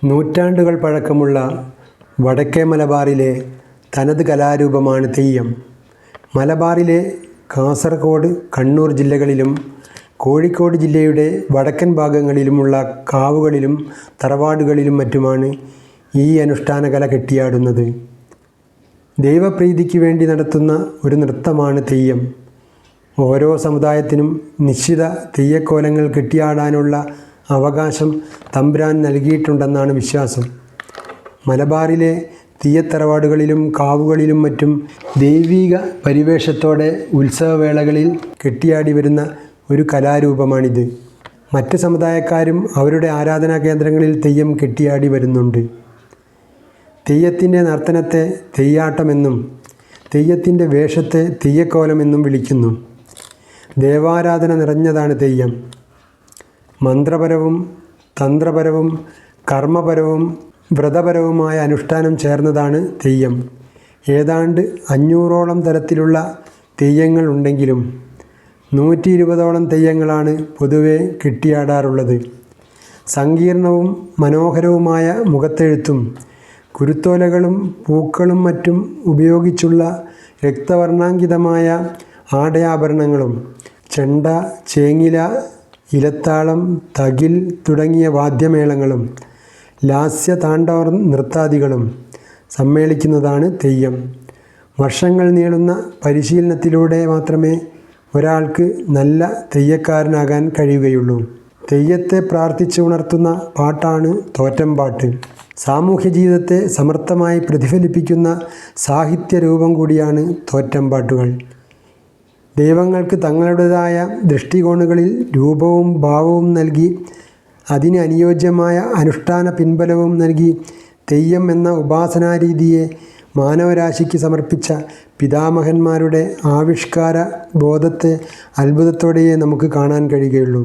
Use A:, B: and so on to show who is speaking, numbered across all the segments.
A: നൂറ്റാണ്ടുകൾ പഴക്കമുള്ള വടക്കേ മലബാറിലെ തനത് കലാരൂപമാണ് തെയ്യം. മലബാറിലെ കാസർഗോഡ്, കണ്ണൂർ ജില്ലകളിലും കോഴിക്കോട് ജില്ലയുടെ വടക്കൻ ഭാഗങ്ങളിലുമുള്ള കാവുകളിലും തറവാടുകളിലും മറ്റുമാണ് ഈ അനുഷ്ഠാന കല കെട്ടിയാടുന്നത്. ദൈവപ്രീതിക്ക് വേണ്ടി നടത്തുന്ന ഒരു നൃത്തമാണ് തെയ്യം. ഓരോ സമുദായത്തിനും നിശ്ചിത തെയ്യക്കോലങ്ങൾ കെട്ടിയാടാനുള്ള അവകാശം തമ്പുരാൻ നൽകിയിട്ടുണ്ടെന്നാണ് വിശ്വാസം. മലബാറിലെ തെയ്യത്തറവാടുകളിലും കാവുകളിലും മറ്റും ദൈവിക പരിവേഷത്തോടെ ഉത്സവവേളകളിൽ കെട്ടിയാടി വരുന്ന ഒരു കലാരൂപമാണിത്. മറ്റ് സമുദായക്കാരും അവരുടെ ആരാധനാ കേന്ദ്രങ്ങളിൽ തെയ്യം കെട്ടിയാടി വരുന്നുണ്ട്. തെയ്യത്തിൻ്റെ നർത്തനത്തെ തെയ്യാട്ടമെന്നും തെയ്യത്തിൻ്റെ വേഷത്തെ തെയ്യക്കോലമെന്നും വിളിക്കുന്നു. ദേവാരാധന നിറഞ്ഞതാണ് തെയ്യം. മന്ത്രപരവും തന്ത്രപരവും കർമ്മപരവും വ്രതപരവുമായ അനുഷ്ഠാനം ചേർന്നതാണ് തെയ്യം. ഏതാണ്ട് 500ഓളം തരത്തിലുള്ള തെയ്യങ്ങൾ ഉണ്ടെങ്കിലും 120ഓളം തെയ്യങ്ങളാണ് പൊതുവെ കെട്ടിയാടാറുള്ളത്. സങ്കീർണവും മനോഹരവുമായ മുഖത്തെഴുത്തും കുരുത്തോലകളും പൂക്കളും മറ്റും ഉപയോഗിച്ചുള്ള രക്തവർണ്ണാങ്കിതമായ ആടയാഭരണങ്ങളും ചെണ്ട, ചേങ്ങില, ഇലത്താളം, തകിൽ തുടങ്ങിയ വാദ്യമേളങ്ങളും ലാസ്യതാണ്ഡവ നൃത്താദികളും സമ്മേളിക്കുന്നതാണ് തെയ്യം. വർഷങ്ങൾ നീളുന്ന പരിശീലനത്തിലൂടെ മാത്രമേ ഒരാൾക്ക് നല്ല തെയ്യക്കാരനാകാൻ കഴിയുകയുള്ളൂ. തെയ്യത്തെ പ്രാർത്ഥിച്ച് ഉണർത്തുന്ന പാട്ടാണ് തോറ്റംപാട്ട്. സാമൂഹ്യ ജീവിതത്തെ സമർത്ഥമായി പ്രതിഫലിപ്പിക്കുന്ന സാഹിത്യരൂപം കൂടിയാണ് തോറ്റംപാട്ടുകൾ. ദൈവങ്ങൾക്ക് തങ്ങളുടേതായ ദൃഷ്ടികോണുകളിൽ രൂപവും ഭാവവും നൽകി അതിന് അനുയോജ്യമായ അനുഷ്ഠാന പിൻബലവും നൽകി തെയ്യം എന്ന ഉപാസനാരീതിയെ മാനവരാശിക്ക് സമർപ്പിച്ച പിതാമഹന്മാരുടെ ആവിഷ്കാര ബോധത്തെ അത്ഭുതത്തോടെയേ നമുക്ക് കാണാൻ കഴിയുകയുള്ളൂ.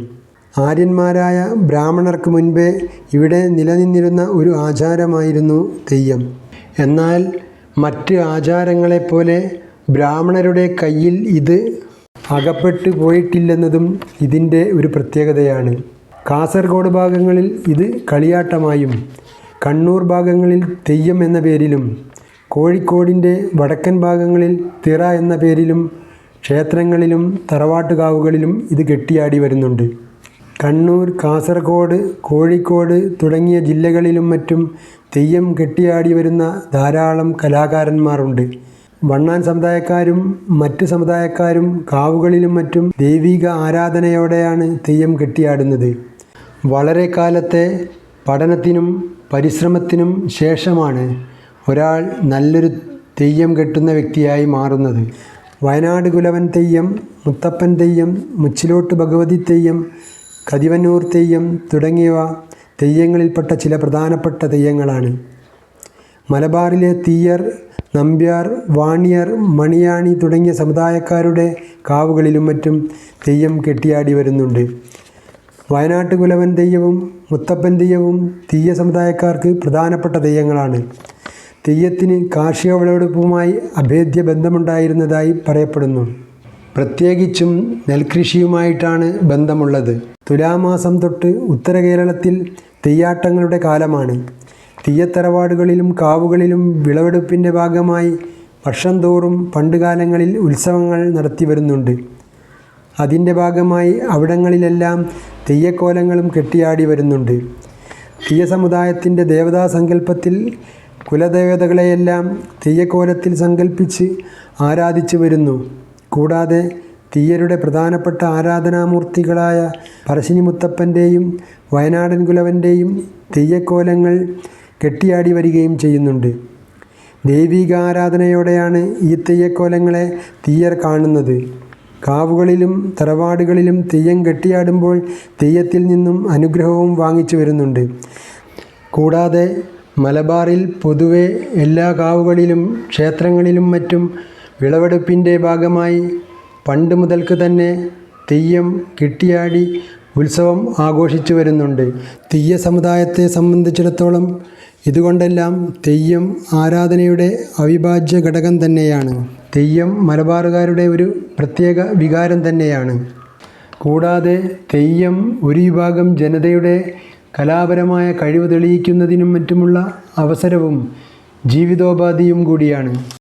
A: ആര്യന്മാരായ ബ്രാഹ്മണർക്ക് മുൻപേ ഇവിടെ നിലനിന്നിരുന്ന ഒരു ആചാരമായിരുന്നു തെയ്യം. എന്നാൽ മറ്റ് ആചാരങ്ങളെപ്പോലെ ബ്രാഹ്മണരുടെ കയ്യിൽ ഇത് അകപ്പെട്ടു പോയിട്ടില്ലെന്നതും ഇതിൻ്റെ ഒരു പ്രത്യേകതയാണ്. കാസർഗോഡ് ഭാഗങ്ങളിൽ ഇത് കളിയാട്ടമായും കണ്ണൂർ ഭാഗങ്ങളിൽ തെയ്യം എന്ന പേരിലും കോഴിക്കോടിൻ്റെ വടക്കൻ ഭാഗങ്ങളിൽ തിറ എന്ന പേരിലും ക്ഷേത്രങ്ങളിലും തറവാട്ടുകാവുകളിലും ഇത് കെട്ടിയാടി വരുന്നുണ്ട്. കണ്ണൂർ, കാസർഗോഡ്, കോഴിക്കോട് തുടങ്ങിയ ജില്ലകളിലും മറ്റും തെയ്യം കെട്ടിയാടി വരുന്ന ധാരാളം കലാകാരന്മാരുണ്ട്. വണ്ണാൻ സമുദായക്കാരും മറ്റ് സമുദായക്കാരും കാവുകളിലും മറ്റും ദൈവിക ആരാധനയോടെയാണ് തെയ്യം കെട്ടിയാടുന്നത്. വളരെ കാലത്തെ പഠനത്തിനും പരിശ്രമത്തിനും ശേഷമാണ് ഒരാൾ നല്ലൊരു തെയ്യം കെട്ടുന്ന വ്യക്തിയായി മാറുന്നത്. വയനാട് കുലവൻ തെയ്യം, മുത്തപ്പൻ തെയ്യം, മുച്ചിലോട്ട് ഭഗവതി തെയ്യം, കതിവന്നൂർ തെയ്യം തുടങ്ങിയവ തെയ്യങ്ങളിൽപ്പെട്ട ചില പ്രധാനപ്പെട്ട തെയ്യങ്ങളാണ്. മലബാറിലെ തീയർ, നമ്പ്യാർ, വാണിയർ, മണിയാണി തുടങ്ങിയ സമുദായക്കാരുടെ കാവുകളിലും മറ്റും തെയ്യം കെട്ടിയാടി വരുന്നുണ്ട്. വയനാട്ട് കുലവൻ തെയ്യവും മുത്തപ്പൻ തെയ്യവും തീയ സമുദായക്കാർക്ക് പ്രധാനപ്പെട്ട തെയ്യങ്ങളാണ്. തെയ്യത്തിന് കാർഷിക വിളവെടുപ്പുമായി അഭേദ്യ ബന്ധമുണ്ടായിരുന്നതായി പറയപ്പെടുന്നു. പ്രത്യേകിച്ചും നെൽകൃഷിയുമായിട്ടാണ് ബന്ധമുള്ളത്. തുലാമാസം തൊട്ട് ഉത്തര കേരളത്തിൽ തെയ്യാട്ടങ്ങളുടെ കാലമാണ്. തെയ്യത്തറവാടുകളിലും കാവുകളിലും വിളവെടുപ്പിൻ്റെ ഭാഗമായി വർഷം തോറും പണ്ടുകാലങ്ങളിൽ ഉത്സവങ്ങൾ നടത്തി വരുന്നുണ്ട്. അതിൻ്റെ ഭാഗമായി അവിടങ്ങളിലെല്ലാം തെയ്യക്കോലങ്ങളും കെട്ടിയാടി വരുന്നുണ്ട്. തീയ സമുദായത്തിൻ്റെ ദേവതാ സങ്കല്പത്തിൽ കുലദേവതകളെയെല്ലാം തെയ്യക്കോലത്തിൽ സങ്കല്പിച്ച് ആരാധിച്ചു വരുന്നു. കൂടാതെ തീയരുടെ പ്രധാനപ്പെട്ട ആരാധനാമൂർത്തികളായ പറശ്ശിനി മുത്തപ്പൻ്റെയും വയനാടൻ കുലവൻ്റെയും തെയ്യക്കോലങ്ങൾ കെട്ടിയാടി വരികയും ചെയ്യുന്നുണ്ട്. ദൈവിക ആരാധനയോടെയാണ് ഈ തെയ്യക്കോലങ്ങളെ തീയർ കാണുന്നത്. കാവുകളിലും തറവാടുകളിലും തെയ്യം കെട്ടിയാടുമ്പോൾ തെയ്യത്തിൽ നിന്നും അനുഗ്രഹവും വാങ്ങിച്ചു വരുന്നുണ്ട്. കൂടാതെ മലബാറിൽ പൊതുവെ എല്ലാ കാവുകളിലും ക്ഷേത്രങ്ങളിലും മറ്റും വിളവെടുപ്പിൻ്റെ ഭാഗമായി പണ്ട് മുതൽക്ക് തന്നെ തെയ്യം കെട്ടിയാടി ഉത്സവം ആഘോഷിച്ചു വരുന്നുണ്ട്. തീയ സമുദായത്തെ സംബന്ധിച്ചിടത്തോളം ഇതുകൊണ്ടെല്ലാം തെയ്യം ആരാധനയുടെ അവിഭാജ്യ ഘടകം തന്നെയാണ്. തെയ്യം മലബാറുകാരുടെ ഒരു പ്രത്യേക വികാരം തന്നെയാണ്. കൂടാതെ തെയ്യം ഒരു വിഭാഗം ജനതയുടെ കലാപരമായ കഴിവ് തെളിയിക്കുന്നതിനും മറ്റുമുള്ള അവസരവും ജീവിതോപാധിയും കൂടിയാണ്.